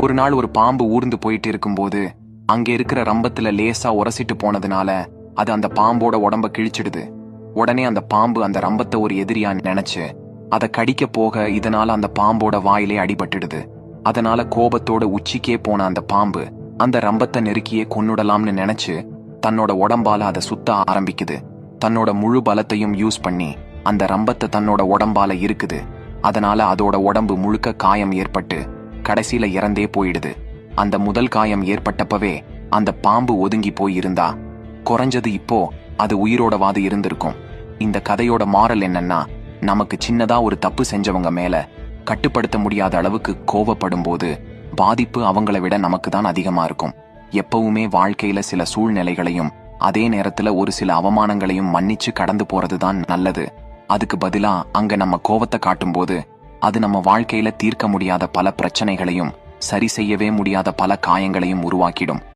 ஒரு நாள் ஒரு பாம்பு ஊர்ந்து போயிட்டு இருக்கும்போது அங்க இருக்கிற ரம்பத்துல லேசா உரசிட்டு போனதுனால அது அந்த பாம்போட உடம்ப கிழிச்சிடுது. உடனே அந்த பாம்பு அந்த ரம்பத்தை ஒரு எதிரியா நினைச்சு அதை கடிக்க போக இதனால அந்த பாம்போட வாயிலே அடிபட்டுடுது. அதனால கோபத்தோட உச்சிக்கே போன அந்த பாம்பு அந்த ரம்பத்தை நெருக்கியே கொன்னுடலாம்னு நினைச்சு தன்னோட உடம்பால அதை சுத்த ஆரம்பிக்குது. தன்னோட முழு பலத்தையும் யூஸ் பண்ணி அந்த ரம்பத்தை தன்னோட உடம்பால இருக்குது. அதனால அதோட உடம்பு முழுக்க காயம் ஏற்பட்டு கடைசியில இறந்தே போயிடுது. அந்த முதல் காயம் ஏற்பட்டப்பவே அந்த பாம்பு ஒதுங்கி போய் இருந்தா குறைஞ்சது இப்போ அது உயிரோடவாது இருந்திருக்கும். இந்த கதையோட மாரல் என்னன்னா, நமக்கு சின்னதா ஒரு தப்பு செஞ்சவங்க மேல கட்டுப்படுத்த முடியாத அளவுக்கு கோவப்படும் போது பாதிப்பு அவங்கள விட நமக்கு தான் அதிகமா இருக்கும். எப்பவுமே வாழ்க்கையில சில சூழ்நிலைகளையும் அதே நேரத்துல ஒரு சில அவமானங்களையும் மன்னிச்சு கடந்து போறதுதான் நல்லது. அதுக்கு பதிலா அங்க நம்ம கோவத்தை காட்டும்போது அது நம்ம வாழ்க்கையில தீர்க்க முடியாத பல பிரச்சனைகளையும் சரி செய்யவே முடியாத பல காயங்களையும் உருவாக்கிடும்.